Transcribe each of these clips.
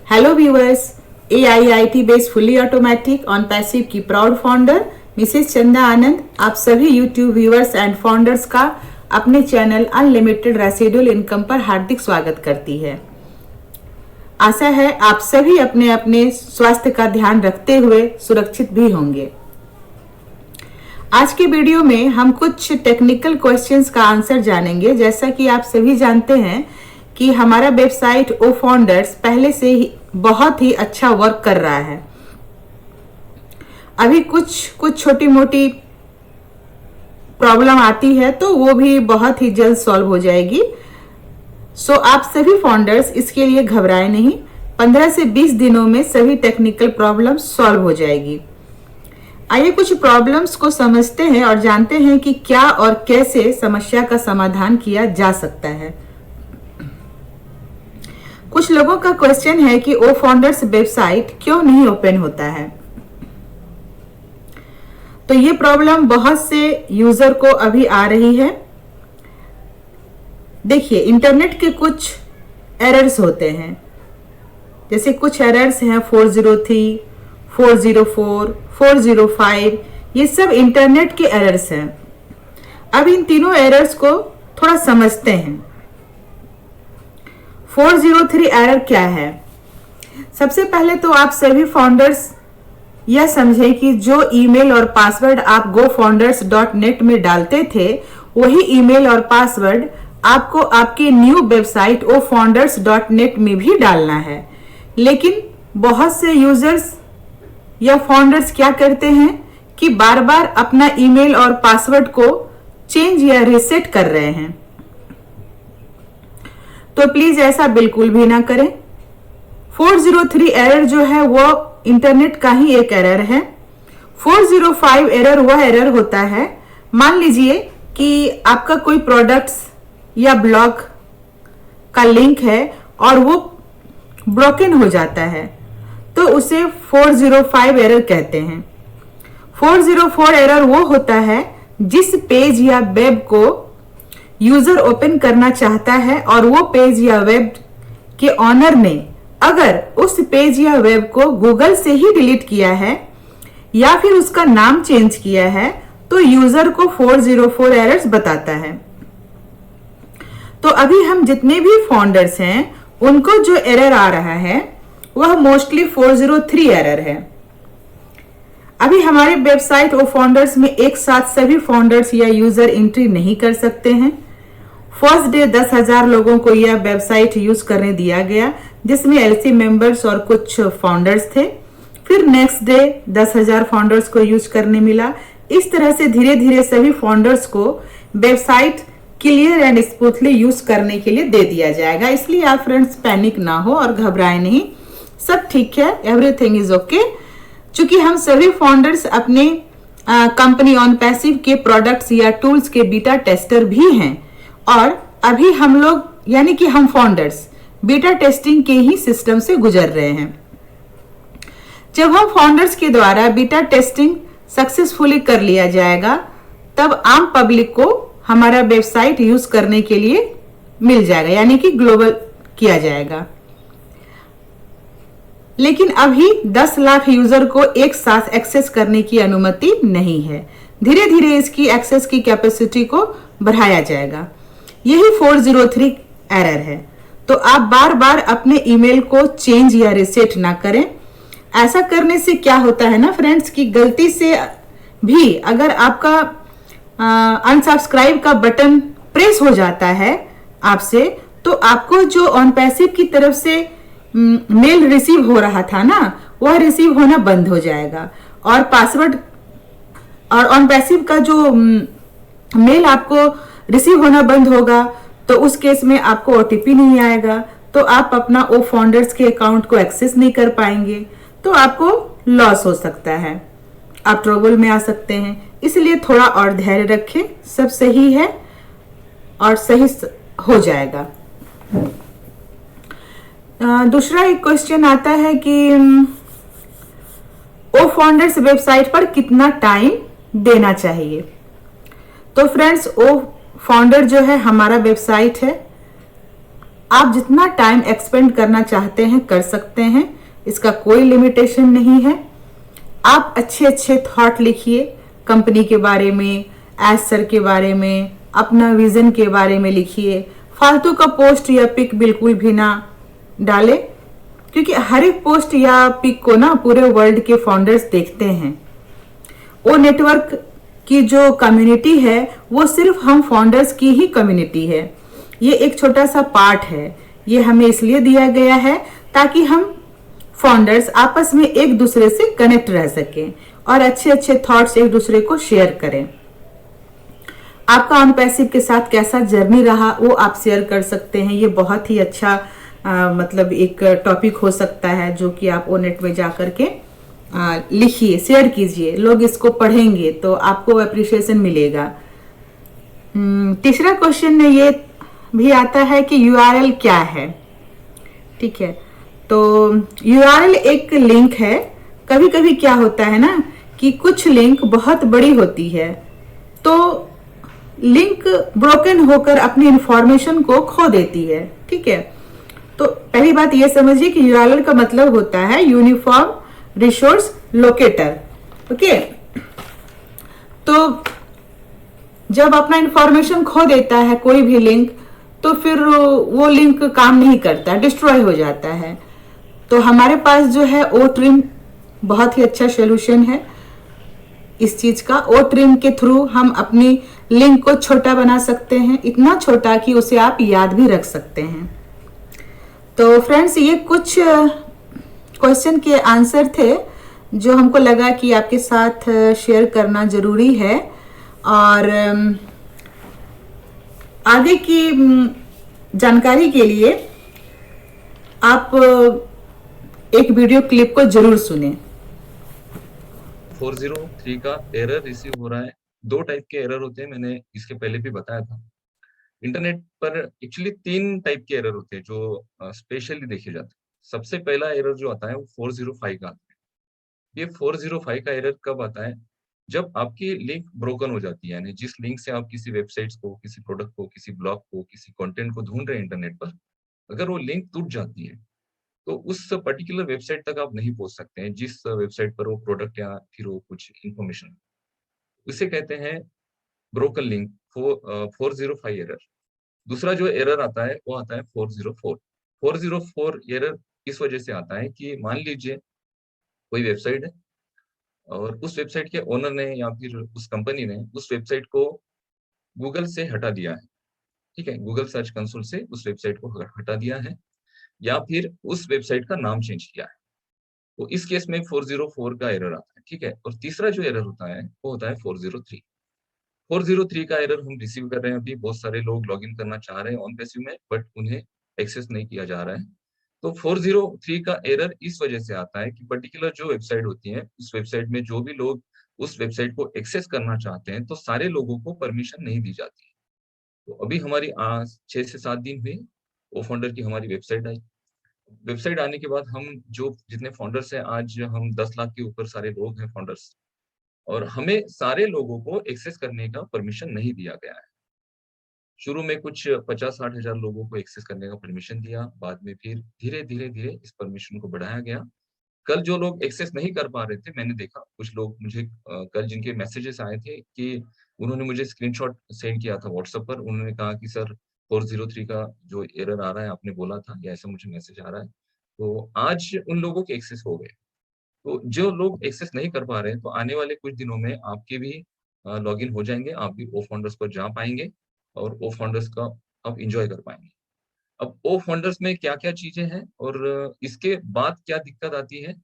Hello viewers, AIIT based fully automatic on passive की proud founder Mrs चंदा आनंद आप सभी यूट्यूब व्यूअर्स एंड फाउंडर्स का अपने चैनल अनलिमिटेड रेसिडुअल इनकम पर हार्दिक स्वागत करती है। आशा है आप सभी अपने अपने स्वास्थ्य का ध्यान रखते हुए सुरक्षित भी होंगे। आज के वीडियो में हम कुछ टेक्निकल क्वेश्चंस का आंसर जानेंगे। जैसा कि आप सभी जानते हैं कि हमारा वेबसाइट ओ फाउंडर्स पहले से ही बहुत ही अच्छा वर्क कर रहा है। अभी कुछ छोटी मोटी प्रॉब्लम आती है तो वो भी बहुत ही जल्द सॉल्व हो जाएगी। सो आप सभी फाउंडर्स इसके लिए घबराएं नहीं। 15 से 20 दिनों में सभी टेक्निकल प्रॉब्लम सॉल्व हो जाएगी। आइए कुछ प्रॉब्लम्स को समझते हैं और जानते हैं कि क्या और कैसे समस्या का समाधान किया जा सकता है। कुछ लोगों का क्वेश्चन है कि ओ फाउंडर्स वेबसाइट क्यों नहीं ओपन होता है। तो ये प्रॉब्लम बहुत से यूजर को अभी आ रही है। देखिए, इंटरनेट के कुछ एरर्स होते हैं। जैसे कुछ एरर्स हैं 403, 404, 405, ये सब इंटरनेट के एरर्स हैं। अब इन तीनों एरर्स को थोड़ा समझते हैं। 403 एरर क्या है? सबसे पहले तो आप सभी फाउंडर्स यह समझें कि जो ईमेल और पासवर्ड आप gofounders.net में डालते थे, वही ईमेल और पासवर्ड आपको आपके न्यू वेबसाइट ofounders.net में भी डालना है। लेकिन बहुत से यूजर्स या फाउंडर्स क्या करते हैं कि बार बार अपना ईमेल और पासवर्ड को चेंज या रीसेट कर रहे हैं। तो प्लीज ऐसा बिल्कुल भी ना करें। 403 एरर जो है वो इंटरनेट का ही एक एरर है। 405 एरर वह एरर होता है, मान लीजिए कि आपका कोई प्रोडक्ट्स या ब्लॉग का लिंक है और वो ब्रोकन हो जाता है, तो उसे 405 एरर कहते हैं। 404 एरर वो होता है जिस पेज या वेब को यूजर ओपन करना चाहता है और वो पेज या वेब के ऑनर ने अगर उस पेज या वेब को गूगल से ही डिलीट किया है या फिर उसका नाम चेंज किया है, तो यूजर को 404 एरर्स बताता है। तो अभी हम जितने भी फाउंडर्स हैं उनको जो एरर आ रहा है वह मोस्टली 403 एरर है। अभी हमारे वेबसाइट ओ फाउंडर्स में एक साथ सभी फाउंडर्स या यूजर एंट्री नहीं कर सकते हैं। फर्स्ट डे 10,000 लोगों को यह वेबसाइट यूज करने दिया गया, जिसमें LC मेंबर्स और कुछ फाउंडर्स थे। फिर नेक्स्ट डे 10,000 फाउंडर्स को यूज करने मिला। इस तरह से धीरे धीरे सभी फाउंडर्स को website clear and smoothly use करने के लिए दे दिया जाएगा। इसलिए आप फ्रेंड्स पैनिक ना हो और घबराएं नहीं, सब ठीक है, एवरीथिंग इज ओके। चूंकि हम सभी फाउंडर्स अपने कंपनी ऑन पैसिव के प्रोडक्ट्स या टूल्स के बीटा टेस्टर भी हैं और अभी हम लोग यानी कि हम फाउंडर्स बीटा टेस्टिंग के ही सिस्टम से गुजर रहे हैं। जब हम फाउंडर्स के द्वारा बीटा टेस्टिंग सक्सेसफुली कर लिया जाएगा, तब आम पब्लिक को हमारा वेबसाइट यूज करने के लिए मिल जाएगा, यानी कि ग्लोबल किया जाएगा। लेकिन अभी 10 लाख यूजर को एक साथ एक्सेस करने की अनुमति नहीं है। धीरे धीरे इसकी एक्सेस की कैपेसिटी को बढ़ाया जाएगा। यही 403 एरर है। तो आप बार बार अपने ईमेल को चेंज या रीसेट ना करें। ऐसा करने से क्या होता है ना फ्रेंड्स, कि गलती से भी अगर आपका अनसब्सक्राइब का बटन प्रेस हो जाता है आपसे, तो आपको जो ऑन पैसिव की तरफ से मेल रिसीव हो रहा था ना, वह रिसीव होना बंद हो जाएगा और पासवर्ड और ऑन पैसिव का जो मेल आपको रिसीव होना बंद होगा, तो उस केस में आपको OTP नहीं आएगा, तो आप अपना ओ फाउंडर्स के अकाउंट को एक्सेस नहीं कर पाएंगे, तो आपको लॉस हो सकता है, आप ट्रबल में आ सकते हैं। इसलिए थोड़ा और धैर्य रखें, सब सही है और सही हो जाएगा। दूसरा एक क्वेश्चन आता है कि ओ फाउंडर्स वेबसाइट पर कितना टाइम देना चाहिए। तो फ्रेंड्स, ओ फाउंडर जो है हमारा वेबसाइट है आप जितना टाइम एक्सपेंड करना चाहते हैं कर सकते हैं, इसका कोई लिमिटेशन नहीं है। आप अच्छे अच्छे थॉट लिखिए कंपनी के बारे में, एज सर के बारे में, अपना विजन के बारे में लिखिए। फालतू का पोस्ट या पिक बिल्कुल भी ना डालें, क्योंकि हर एक पोस्ट या पिक को ना पूरे वर्ल्ड के फाउंडर्स देखते हैं। वो नेटवर्क की जो कम्युनिटी है वो सिर्फ हम फाउंडर्स की ही कम्युनिटी है। ये एक छोटा सा पार्ट है, ये हमें इसलिए दिया गया है ताकि हम फाउंडर्स आपस में एक दूसरे से कनेक्ट रह सकें और अच्छे अच्छे थॉट्स एक दूसरे को शेयर करें। आपका ऑन पैसिव के साथ कैसा जर्नी रहा वो आप शेयर कर सकते हैं। ये बहुत ही अच्छा मतलब एक टॉपिक हो सकता है जो कि आप ओनेट में जा करके लिखिए, शेयर कीजिए। लोग इसको पढ़ेंगे तो आपको अप्रिशिएशन मिलेगा। तीसरा क्वेश्चन ये भी आता है कि यूआरएल क्या है। ठीक है, तो यूआरएल एक लिंक है। कभी कभी क्या होता है ना कि कुछ लिंक बहुत बड़ी होती है, तो लिंक ब्रोकन होकर अपनी इंफॉर्मेशन को खो देती है। ठीक है, तो पहली बात ये समझिए कि यूआरएल का मतलब होता है यूनिफॉर्म रिसोर्स लोकेटर। ओके, तो जब अपना इंफॉर्मेशन खो देता है कोई भी लिंक, तो फिर वो लिंक काम नहीं करता, डिस्ट्रॉय हो जाता है। तो हमारे पास जो है ओ ट्रिम बहुत ही अच्छा सोल्यूशन है इस चीज का। ओ ट्रिम के थ्रू हम अपनी लिंक को छोटा बना सकते हैं, इतना छोटा कि उसे आप याद भी रख सकते हैं। तो फ्रेंड्स, ये कुछ क्वेश्चन के आंसर थे जो हमको लगा कि आपके साथ शेयर करना जरूरी है। और आगे की जानकारी के लिए आप एक वीडियो क्लिप को जरूर सुने। 403 का एरर रिसीव हो रहा है। दो टाइप के एरर होते हैं, मैंने इसके पहले भी बताया था। इंटरनेट पर एक्चुअली 3 टाइप के एरर होते हैं जो स्पेशली देखे जाते हैं। सबसे पहला एरर जो आता है वो 405 का आता है। ये 405 का एरर कब आता है? जब आपकी लिंक ब्रोकन हो जाती है, यानी जिस लिंक से आप किसी वेबसाइट्स को, किसी प्रोडक्ट को, किसी ब्लॉग को, किसी कंटेंट को ढूंढ रहे हैं इंटरनेट पर, अगर वो लिंक टूट जाती है तो उस पर्टिकुलर वेबसाइट तक आप नहीं पहुंच सकते हैं जिस वेबसाइट पर वो प्रोडक्ट या फिर वो कुछ इंफॉर्मेशन, उसे कहते हैं ब्रोकन लिंक 405 एरर। दूसरा जो एरर आता है वो आता है 404। 404 एरर इस वजह से आता है कि मान लीजिए कोई वेबसाइट है और उस वेबसाइट के ओनर ने या फिर उस कंपनी ने उस वेबसाइट को गूगल से हटा दिया है। ठीक है, गूगल सर्च कंसोल से उस वेबसाइट को हटा दिया है या फिर उस वेबसाइट का नाम चेंज किया है। तो इस केस में 404 का एरर आता है। ठीक है, और तीसरा जो एरर होता है वो होता है 403। 403 का एरर हम रिसीव कर रहे हैं। अभी बहुत सारे लोग लॉगिन करना चाह रहे हैं ऑन पैसिव में, बट उन्हें एक्सेस नहीं किया जा रहा है। तो 403 का एरर इस वजह से आता है कि पर्टिकुलर जो वेबसाइट होती है, उस वेबसाइट में जो भी लोग उस वेबसाइट को एक्सेस करना चाहते हैं, तो सारे लोगों को परमिशन नहीं दी जाती है। तो अभी हमारी 6 से 7 दिन हुए वो फाउंडर की हमारी वेबसाइट आई। वेबसाइट आने के बाद हम जो जितने फाउंडर्स हैं, आज हम 10 लाख के ऊपर सारे लोग हैं फाउंडर्स, और हमें सारे लोगों को एक्सेस करने का परमिशन नहीं दिया गया है। शुरू में कुछ 50-60 हजार लोगों को एक्सेस करने का परमिशन दिया, बाद में फिर धीरे धीरे धीरे इस परमिशन को बढ़ाया गया। कल जो लोग एक्सेस नहीं कर पा रहे थे, मैंने देखा कुछ लोग मुझे कल जिनके मैसेजेस आए थे कि उन्होंने मुझे स्क्रीनशॉट सेंड किया था व्हाट्सएप पर। उन्होंने कहा कि सर 403 का जो एरर आ रहा है आपने बोला था, या ऐसा मुझे मैसेज आ रहा है। तो आज उन लोगों के एक्सेस हो गए। तो जो लोग एक्सेस नहीं कर पा रहे हैं, तो आने वाले कुछ दिनों में आपके भी लॉगिन हो जाएंगे, आप भी ओ फाउंडर्स पर जा पाएंगे और ओ फाउंडर्स का आप इंजॉय कर पाएंगे। अब ओ फाउंडर्स में क्या-क्या चीजें हैं और इसके बाद क्या दिक्कत आती है,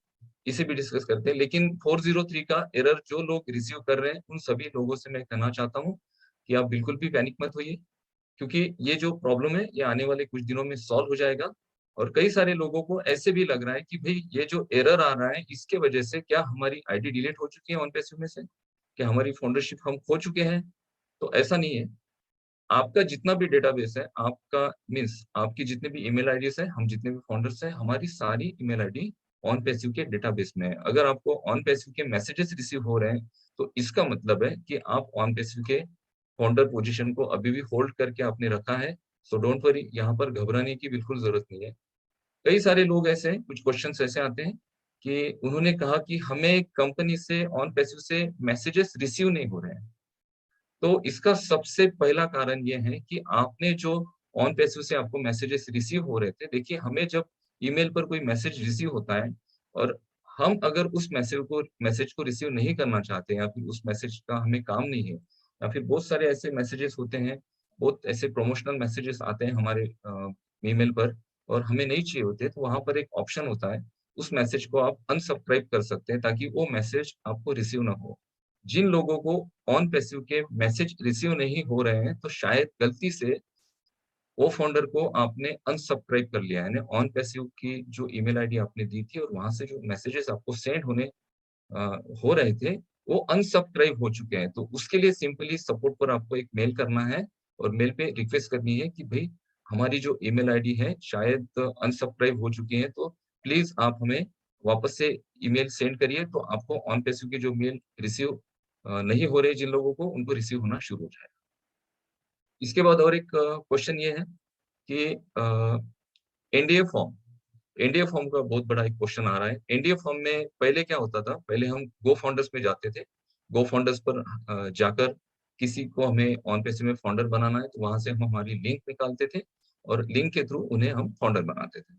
इसे भी डिस्कस करते हैं। लेकिन 403 का एरर जो लोग रिसीव कर रहे हैं, उन सभी लोगों से मैं कहना चाहता हूँ कि आप बिल्कुल भी पैनिक मत होइए, क्योंकि ये जो प्रॉब्लम है, ये आने वाले कुछ दिनों में सॉल्व हो जाएगा। और कई सारे लोगों को ऐसे भी लग रहा है कि भई ये जो एरर आ रहा है, इसके वजह से क्या हमारी आईडी डिलीट हो चुकी है ऑन पैसिव में से? क्या हमारी फाउंडरशिप हम खो चुके हैं? तो ऐसा नहीं है। आपका जितना भी डेटाबेस है, आपका मीन्स आपकी जितने भी ईमेल आईडीज़ हैं, हम जितने भी फाउंडर्स हैं, हमारी सारी ईमेल आईडी ऑन पैसिव के डेटाबेस में है। अगर आपको ऑन पैसिव के मैसेजेस रिसीव हो रहे हैं, तो इसका मतलब है कि आप ऑन पैसिव के फाउंडर पोजीशन को अभी भी होल्ड करके आपने रखा है सो डोंट वरी, यहाँ पर घबराने की बिल्कुल जरूरत नहीं है। कई सारे लोग ऐसे हैं, कुछ क्वेश्चंस ऐसे आते हैं कि उन्होंने कहा कि हमें कंपनी से ऑन पैसिव से मैसेजेस रिसीव नहीं हो रहे हैं। तो इसका सबसे पहला कारण ये है कि आपने जो ऑन पैसिव से आपको मैसेजेस रिसीव हो रहे थे, देखिए हमें जब ईमेल पर कोई मैसेज रिसीव होता है और हम अगर उस मैसेज को रिसीव नहीं करना चाहते या फिर उस मैसेज का हमें काम नहीं है, या फिर बहुत सारे ऐसे मैसेजेस होते हैं, बहुत ऐसे प्रमोशनल मैसेजेस आते हैं हमारे ईमेल पर और हमें नहीं चाहिए होते, तो वहां पर एक ऑप्शन होता है, उस मैसेज को आप अनसब्सक्राइब कर सकते हैं ताकि वो मैसेज आपको रिसीव ना हो। जिन लोगों को ऑन पैसिव के मैसेज रिसीव नहीं हो रहे हैं, तो शायद गलती से वो फाउंडर को आपने अनसब्सक्राइब कर लिया है, यानी ऑन पैसिव की जो ईमेल आईडी आपने दी थी और वहां से जो मैसेजेस आपको सेंड अ, हो रहे थे, वो अनसब्सक्राइब हो चुके हैं। तो उसके लिए सिंपली सपोर्ट पर आपको एक मेल करना है और मेल पे रिक्वेस्ट करनी है कि भाई हमारी जो ईमेल आईडी है शायद अनसब्सक्राइब हो चुकी है, तो प्लीज आप हमें वापस से ईमेल सेंड करिए, तो आपको ऑन पैसिव की जो मेल रिसीव नहीं हो रहे जिन लोगों को, उनको रिसीव होना शुरू हो जाएगा। इसके बाद और एक क्वेश्चन ये है कि एनडीए फॉर्म, एनडीए फॉर्म का बहुत बड़ा एक क्वेश्चन आ रहा है। एनडीए फॉर्म में पहले क्या होता था, पहले हम गो फाउंडर्स में जाते थे, गो फाउंडर्स पर जाकर किसी को हमें ऑन पैसिव में फाउंडर बनाना है, तो वहां से हम हमारी लिंक निकालते थे और लिंक के थ्रू उन्हें हम फाउंडर बनाते थे।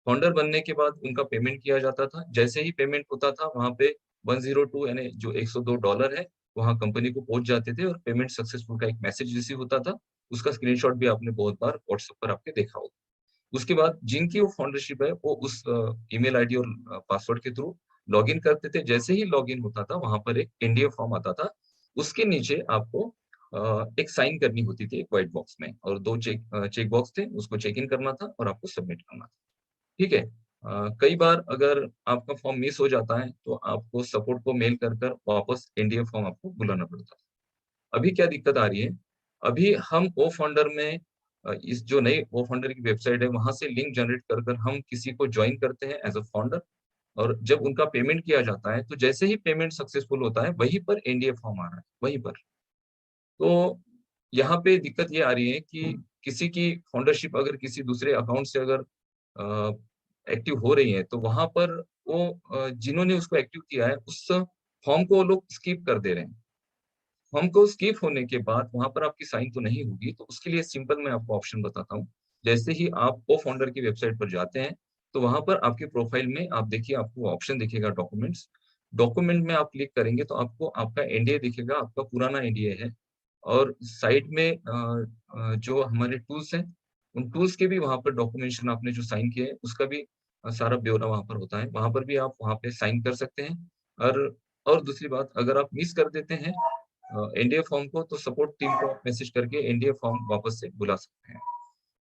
फाउंडर बनने के बाद उनका पेमेंट किया जाता था, जैसे ही पेमेंट होता था वहां पे 102 यानी जो $102 है, वहां कंपनी को पहुंच जाते थे और पेमेंट सक्सेसफुल का एक मैसेज रिसीव होता था। उसका स्क्रीनशॉट भी आपने बहुत बार व्हाट्सएप पर आपके देखा होगा। उसके बाद जिनकी वो फाउंडरशिप है, वो उस ईमेल आईडी और पासवर्ड के थ्रू लॉगिन करते थे। जैसे ही लॉगिन होता था, वहां पर एक एनडीए फॉर्म आता था, उसके नीचे आपको एक साइन करनी होती थी एक व्हाइट बॉक्स में, और दो चेक बॉक्स थे, उसको चेक इन करना था और आपको सबमिट करना था। ठीक है। कई बार अगर आपका फॉर्म मिस हो जाता है, तो आपको सपोर्ट को मेल कर कर वापस एनडीए फॉर्म आपको बुलाना पड़ता है। अभी क्या दिक्कत आ रही है, अभी हम ओ फंडर में इस जो नई ओ फंडर की वेबसाइट है, वहां से लिंक जनरेट कर कर हम किसी को ज्वाइन करते हैं एज अ फाउंडर, और जब उनका पेमेंट किया जाता है, तो जैसे ही पेमेंट सक्सेसफुल होता है, वहीं पर एनडीए फॉर्म आ रहा है, वहीं पर। तो यहाँ पे दिक्कत ये आ रही है कि किसी की फाउंडरशिप अगर किसी दूसरे अकाउंट से अगर एक्टिव हो रही है, तो वहां पर वो जिन्होंने उसको एक्टिव किया है, उस फॉर्म को वो लोग स्किप कर दे रहे हैं। हमको स्किप होने के बाद वहां पर आपकी साइन तो नहीं होगी, तो उसके लिए सिंपल मैं आपको ऑप्शन बताता हूँ। जैसे ही आप को फाउंडर की वेबसाइट पर जाते हैं, तो वहां पर आपके प्रोफाइल में आप देखिए, आपको ऑप्शन दिखेगा डॉक्यूमेंट्स। डॉक्यूमेंट में आप क्लिक करेंगे तो आपको आपका एनडीए दिखेगा, आपका पुराना एनडीए है। और साइड में जो हमारे टूल्स हैं, उन टूल्स के भी वहां पर डॉक्यूमेंटेशन आपने जो साइन किए हैं, उसका भी सारा ब्यौरा वहां पर होता है, वहां पर भी आप वहां पे साइन कर सकते हैं। और दूसरी बात, अगर आप मिस कर देते हैं एनडीए फॉर्म को, तो सपोर्ट टीम को आप मैसेज करके एनडीए फॉर्म वापस से बुला सकते हैं।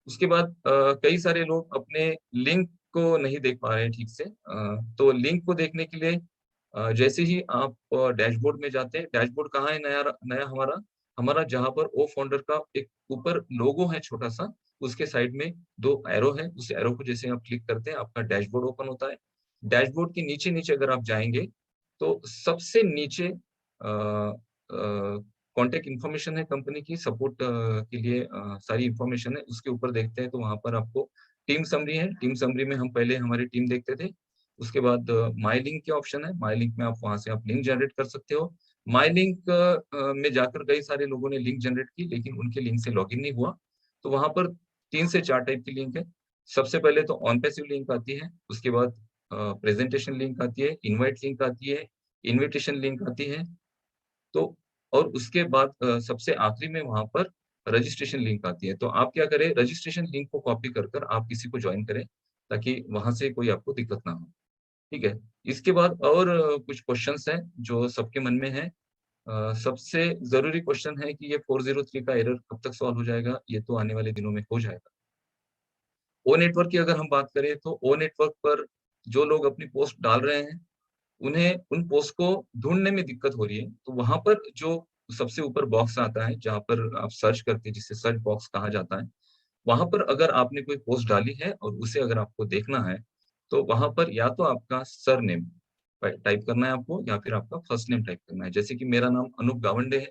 उसके बाद कई सारे लोग अपने लिंक को नहीं देख पा रहे हैं ठीक से, तो लिंक को देखने के लिए जैसे ही आप डैशबोर्ड में जाते हैं, डैशबोर्ड कहाँ है नया नया हमारा, हमारा जहाँ पर ओ फाउंडर का एक ऊपर लोगो है छोटा सा, उसके साइड में दो एरो है, उस एरो को जैसे आप क्लिक करते हैं, आपका डैशबोर्ड ओपन होता है। डैशबोर्ड के नीचे नीचे अगर आप जाएंगे, तो सबसे नीचे कॉन्टेक्ट इन्फॉर्मेशन है कंपनी की, सपोर्ट के लिए सारी इन्फॉर्मेशन है, उसके ऊपर देखते हैं तो वहां पर आपको टीम समरी है। टीम समरी में हम पहले हमारी टीम देखते थे। उसके बाद माई लिंक के ऑप्शन है, माई लिंक में आप वहां से आप लिंक जनरेट कर सकते हो। माई लिंक में जाकर कई सारे लोगों ने लिंक जनरेट की, लेकिन उनके लिंक से लॉगिन नहीं हुआ। तो वहां पर 3 से 4 टाइप की लिंक है। सबसे पहले तो ऑन पैसिव लिंक आती है, उसके बाद प्रेजेंटेशन लिंक आती है, इनवाइट लिंक आती है, इनविटेशन लिंक आती है। तो और उसके बाद सबसे आखिरी में वहां पर रजिस्ट्रेशन लिंक आती है। तो आप क्या करें, रजिस्ट्रेशन लिंक को कॉपी कर कर आप किसी को ज्वाइन करें, ताकि वहां से कोई आपको दिक्कत ना हो। ठीक है। इसके बाद और कुछ क्वेश्चंस हैं जो सबके मन में है। सबसे जरूरी क्वेश्चन है कि ये 403 का एरर कब तक सॉल्व हो जाएगा, ये तो आने वाले दिनों में हो जाएगा। ओ नेटवर्क की अगर हम बात करें, तो ओ नेटवर्क पर जो लोग अपनी पोस्ट डाल रहे हैं, उन्हें उन पोस्ट को ढूंढने में दिक्कत हो रही है। तो वहां पर जो सबसे ऊपर बॉक्स आता है, जहां पर आप सर्च करते हैं, जिसे सर्च बॉक्स कहा जाता है, वहां पर अगर आपने कोई पोस्ट डाली है और उसे अगर आपको देखना है, तो वहां पर या तो आपका सर नेम टाइप करना है आपको, या फिर आपका फर्स्ट नेम टाइप करना है। जैसे कि मेरा नाम अनूप गावंडे है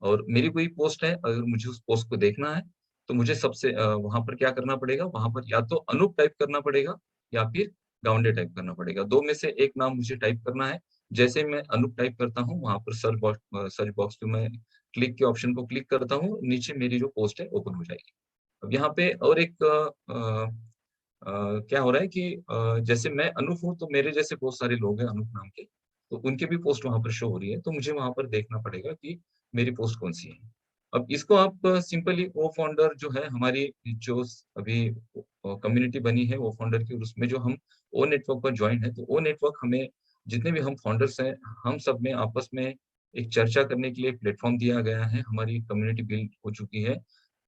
और मेरी कोई पोस्ट है, अगर मुझे उस पोस्ट को देखना है, तो मुझे सबसे वहाँ पर क्या करना पड़ेगा, वहाँ पर या तो अनूप टाइप करना पड़ेगा या फिर गावंडे टाइप करना पड़ेगा। 2 में से एक नाम मुझे टाइप करना है। जैसे मैं अनूप टाइप करता हूँ, वहाँ पर सर्च बॉक्स पे मैं क्लिक के ऑप्शन को क्लिक करता हूँ, नीचे मेरी जो पोस्ट है ओपन हो जाएगी। अब यहाँ पे और एक क्या हो रहा है कि जैसे मैं अनूप हूँ, तो मेरे जैसे बहुत सारे लोग हैं अनूप नाम के, तो उनके भी पोस्ट वहाँ पर शो हो रही है, तो मुझे वहाँ पर देखना पड़ेगा कि मेरी पोस्ट कौन-सी है। अब इसको आप सिंपली वो-फाउंडर जो है हमारी जो अभी कम्युनिटी बनी है वो-फाउंडर की, और उसमें जो हम ओ नेटवर्क पर जॉइन है, तो ओ नेटवर्क हमें जितने भी हम फाउंडर्स हैं, हम सब में आपस में एक चर्चा करने के लिए एक प्लेटफ़ॉर्म दिया गया है, हमारी कम्युनिटी बिल्ड हो चुकी है।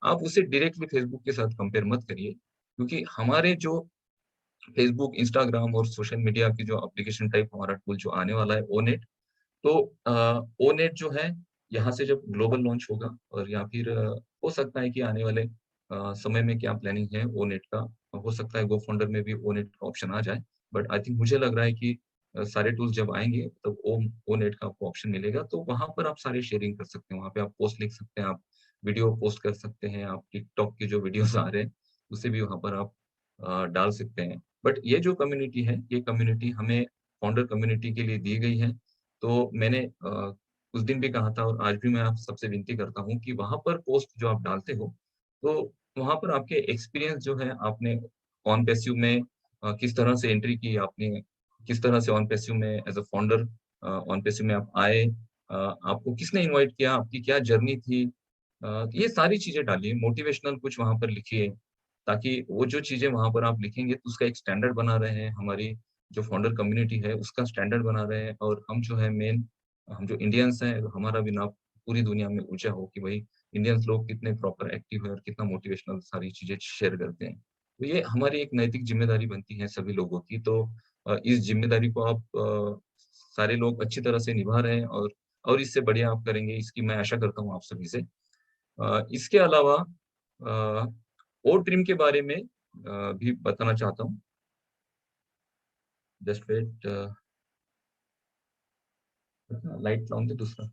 आप उसे डायरेक्टली फेसबुक के साथ कंपेयर मत करिए, क्योंकि हमारे जो फेसबुक, इंस्टाग्राम और सोशल मीडिया की जो एप्लीकेशन टाइप हमारा टूल जो आने वाला है ओनेट, तो ओनेट जो है यहाँ से जब ग्लोबल लॉन्च होगा और या फिर हो सकता है कि आने वाले समय में क्या प्लानिंग है ओनेट का, हो सकता है गोफाउंडर में भी ओनेट का ऑप्शन आ जाए। बट आई थिंक मुझे लग रहा है कि सारे टूल्स जब आएँगे तब ओनेट का आपको ऑप्शन मिलेगा, तो वहाँ पर आप सारी शेयरिंग कर सकते हैं, वहाँ पे आप पोस्ट लिख सकते हैं, आप वीडियो पोस्ट कर सकते हैं, आप टिकटॉक के जो वीडियोज़ आ रहे हैं, उसे भी वहाँ पर आप डाल सकते हैं। बट ये जो कम्युनिटी है, ये कम्युनिटी हमें फाउंडर कम्युनिटी के लिए दी गई है। तो मैंने उस दिन भी कहा था और आज भी मैं आप सबसे विनती करता हूँ कि वहाँ पर पोस्ट जो आप डालते हो, तो वहाँ पर आपके एक्सपीरियंस जो है आपने ऑन पैसिव में किस तरह से एंट्री की आपने, किस तरह से ऑन पैसिव में as a founder on passive में आप आए, आपको किसने इनवाइट किया, आपकी क्या जर्नी थी, ये सारी चीज़ें डालिए, मोटिवेशनल कुछ वहाँ पर लिखिए, ताकि वो जो चीज़ें वहाँ पर आप लिखेंगे तो उसका एक स्टैंडर्ड बना रहे हैं, हमारी जो फाउंडर कम्युनिटी है उसका स्टैंडर्ड बना रहे हैं, और हम जो है मेन, हम जो इंडियंस हैं हमारा भी नाम पूरी दुनिया में ऊँचा हो कि भाई इंडियंस लोग कितने प्रॉपर एक्टिव हैं और कितना मोटिवेशनल सारी चीज़ें शेयर करते हैं। तो ये हमारी एक नैतिक ज़िम्मेदारी बनती है सभी लोगों की, तो इस ज़िम्मेदारी को आप सारे लोग अच्छी तरह से निभा रहे हैं, और इससे बढ़िया आप करेंगे इसकी मैं आशा करता हूँ आप सभी से। इसके अलावा ओ ट्रिम के बारे में भी बताना चाहता हूँ। जस्ट वेट, लाइट लाऊँ क्या दूसरा?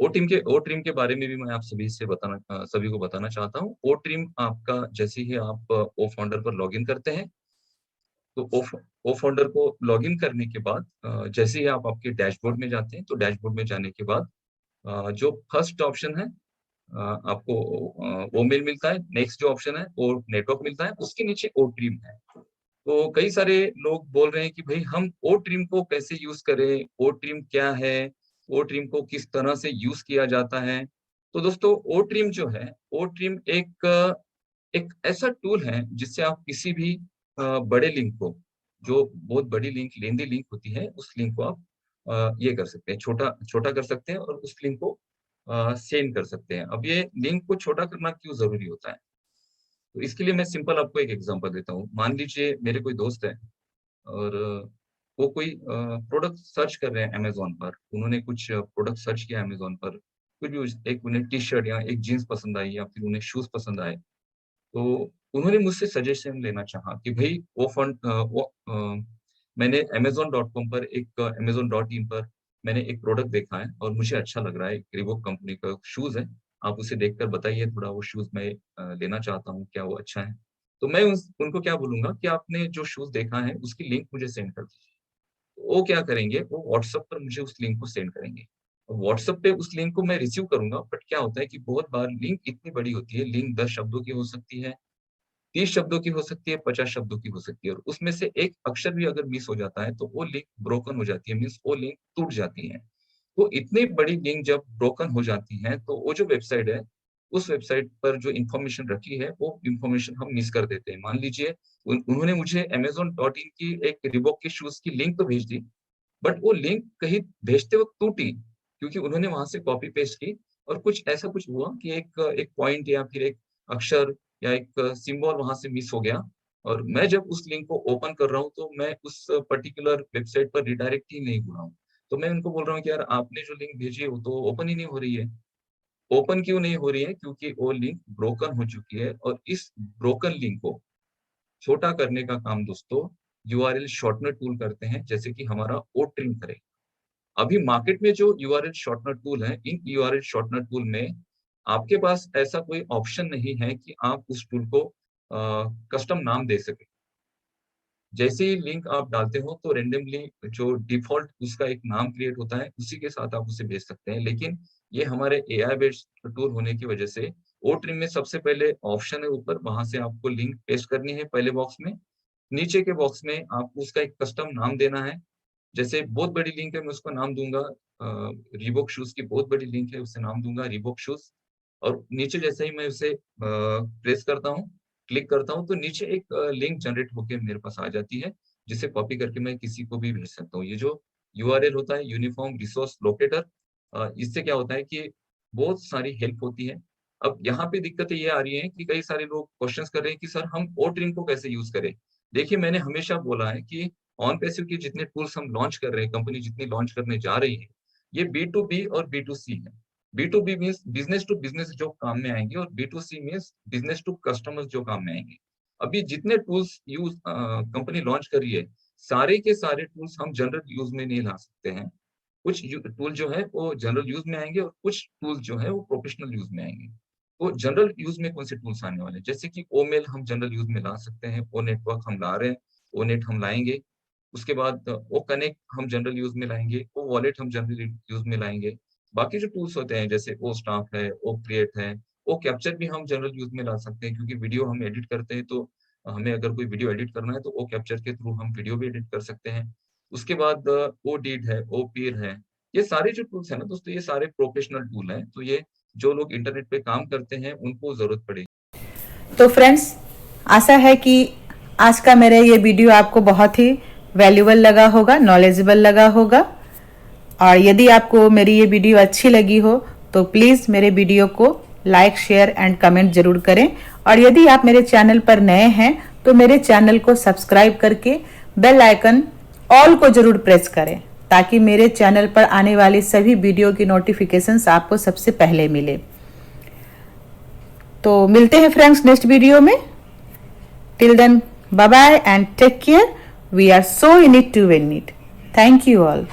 ओ ट्रिम के बारे में भी मैं आप सभी को बताना चाहता हूँ। ओ ट्रिम आपका जैसे ही आप ओ फाउंडर पर लॉगिन करते हैं, तो ओ फाउंडर को लॉगिन करने के बाद जैसे ही आप आपके डैशबोर्ड में जाते हैं, तो डैशबोर्ड में जाने के बाद जो फर्स्ट ऑप्शन है आपको वो मेल मिलता है, नेक्स्ट जो ऑप्शन है वो नेटवर्क मिलता है, उसके नीचे ओ ट्रिम है। तो कई सारे लोग बोल रहे हैं कि भई हम ओ ट्रिम को कैसे यूज़ करें? ओ ट्रिम क्या है? ओ ट्रिम को किस तरह से यूज़ किया जाता है? तो दोस्तों ओ ट्रिम जो है, ओ ट्रिम एक ऐसा टूल है जिससे आप किसी भी बड़े लिंक को, जो बहुत बड़ी लिंक, लेंदी लिंक होती है, उस लिंक को आप ये कर सकते हैं, छोटा छोटा कर सकते हैं और उस लिंक को सेंड कर सकते हैं। अब ये लिंक को छोटा करना क्यों ज़रूरी होता है? तो इसके लिए मैं सिंपल आपको एक एग्ज़ाम्पल देता हूँ। मान लीजिए मेरे कोई दोस्त है और वो कोई प्रोडक्ट सर्च कर रहे हैं अमेज़न पर। उन्होंने कुछ प्रोडक्ट सर्च किया अमेज़न पर। कुछ भी उस एक उन्हें टी-शर्ट या एक जीन्स पसंद आई या फिर उन्हें शूज़ पसंद आए। तो उन्होंने मुझसे सजेशन लेना चाहा कि भई मैंने अमेज़न.कॉम पर एक अमेज़न.इन पर मैंने एक प्रोडक्ट देखा है और मुझे अच्छा लग रहा है, रिबॉक कंपनी का शूज़ है। आप उसे देखकर बताइए थोड़ा, वो शूज़ मैं लेना चाहता हूँ, क्या वो अच्छा है? तो मैं उनको क्या बोलूँगा कि आपने जो शूज़ देखा है उसकी लिंक मुझे सेंड कर दीजिए। वो क्या करेंगे, वो व्हाट्सएप पर मुझे उस लिंक को सेंड करेंगे। व्हाट्सएप पे उस लिंक को मैं रिसीव करूँगा, बट क्या होता है कि बहुत बार लिंक इतनी बड़ी होती है, लिंक 10 शब्दों की हो सकती है, 30 शब्दों की हो सकती है, 50 शब्दों की हो सकती है, और उसमें से एक अक्षर भी अगर मिस हो जाता है, तो वो लिंक ब्रोकन हो जाती है, मीन्स वो लिंक टूट जाती है। तो इतनी बड़ी लिंक जब ब्रोकन हो जाती है, तो वो जो वेबसाइट है, उस वेबसाइट पर जो इन्फॉर्मेशन रखी है, वो इन्फॉर्मेशन हम मिस कर देते हैं। मान लीजिए उन्होंने मुझे अमेज़न.इन की एक रिबॉक के शूज़ की लिंक तो भेज दी, बट वो लिंक कहीं भेजते वक़्त टूटी, क्योंकि उन्होंने वहाँ से कॉपी पेस्ट की और कुछ ऐसा कुछ हुआ कि एक एक पॉइंट या फिर एक अक्षर या एक सिंबल वहाँ से मिस हो गया, और मैं जब उस लिंक को ओपन कर रहा हूँ, तो मैं उस पर्टिकुलर वेबसाइट पर रिडायरेक्ट ही नहीं हो रहा हूँ। तो मैं उनको बोल रहा हूँ कि यार आपने जो लिंक भेजी है, वो तो ओपन ही नहीं हो रही है। ओपन क्यों नहीं हो रही है? क्योंकि वो लिंक ब्रोकन हो चुकी है, और इस ब्रोकन लिंक को छोटा करने का काम दोस्तों यूआरएल शॉर्टनर टूल करते हैं, जैसे कि हमारा ओ ट्रिम करे। अभी मार्केट में जो यूआरएल शॉर्टनर टूल है, इन यूआरएल शॉर्टनर टूल में आपके पास ऐसा कोई ऑप्शन नहीं है कि आप उस टूल को कस्टम नाम दे सके। जैसे ही लिंक आप डालते हो तो रैंडमली जो डिफ़ॉल्ट उसका एक नाम क्रिएट होता है, उसी के साथ आप उसे भेज सकते हैं। लेकिन ये हमारे एआई बेस्ड टूल होने की वजह से ओट्रिम में सबसे पहले ऑप्शन है ऊपर, वहाँ से आपको लिंक पेस्ट करनी है पहले बॉक्स में। नीचे के बॉक्स में आपको उसका एक कस्टम नाम देना है। जैसे बहुत बड़ी लिंक है, मैं उसको नाम दूँगा रीबॉक शूज़ की बहुत बड़ी लिंक है, उसे नाम दूँगा रीबॉक शूज़। और नीचे जैसे ही मैं उसे प्रेस करता हूँ, क्लिक करता हूँ, तो नीचे एक लिंक जनरेट होके मेरे पास आ जाती है, जिसे कॉपी करके मैं किसी को भी भेज सकता हूँ। ये जो यूआरएल होता है यूनिफ़ॉर्म रिसोर्स लोकेटर, इससे क्या होता है कि बहुत सारी हेल्प होती है। अब यहाँ पे दिक्कतें ये आ रही हैं कि कई सारे लोग क्वेश्चन्स कर रहे हैं कि सर हम ओट्रिम को कैसे यूज़ करें? देखिए, मैंने हमेशा बोला है कि ऑन पैसिव के जितने टूल्स हम लॉन्च कर रहे हैं, कंपनी जितनी लॉन्च करने जा रही है, ये बी टू बी और बी टू सी है। B to B means business to business जो काम में आएँगे और B to C means business to customers जो काम में आएँगे। अभी जितने टूल्स कंपनी लॉन्च कर रही है, सारे के सारे टूल्स हम जनरल यूज़ में नहीं ला सकते हैं। कुछ टूल जो है वो जनरल यूज़ में आएँगे और कुछ टूल्स जो है वो प्रोफेशनल यूज़ में आएँगे। तो जनरल यूज़ में कौन से टूल्स आने वाले हैं? जैसे कि ओमेल हम जनरल यूज़ में ला सकते हैं, ओ नेटवर्क हम ला रहे हैं, ओ नेट हम लाएँगे। उसके बाद ओ कनेक्ट हम जनरल यूज़ में लाएँगे, ओ वॉलेट हम जनरल यूज़ में लाएँगे। बाकी जो टूल्स होते हैं जैसे ओ स्टाफ है, ओ क्रिएट है, ओ कैप्चर भी हम जनरल यूज़ में ला सकते हैं क्योंकि वीडियो हम एडिट करते हैं तो हमें अगर कोई वीडियो एडिट करना है तो ओ कैप्चर के थ्रू हम वीडियो भी एडिट कर सकते हैं। उसके बाद ओ डीड है, ओ पीर है, ये सारे जो टूल्स हैं ना दोस्तों, ये सारे प्रोफेशनल टूल हैं, तो ये जो लोग इंटरनेट पे काम करते हैं, उनको ज़रूरत पड़ेगी। तो फ्रेंड्स, आशा है कि आज का मेरा ये वीडियो आपको बहुत ही वैल्यूबल लगा होगा, नॉलेजेबल लगा होगा। और यदि आपको मेरी ये वीडियो अच्छी लगी हो तो प्लीज़ मेरे वीडियो को लाइक, शेयर एंड कमेंट जरूर करें। और यदि आप मेरे चैनल पर नए हैं तो मेरे चैनल को सब्सक्राइब करके बेल आइकन ऑल को जरूर प्रेस करें ताकि मेरे चैनल पर आने वाली सभी वीडियो की नोटिफिकेशंस आपको सबसे पहले मिले। तो मिलते हैं फ्रेंड्स नेक्स्ट वीडियो में। Till then, bye bye and take care. We are so in it to win it. Thank you all.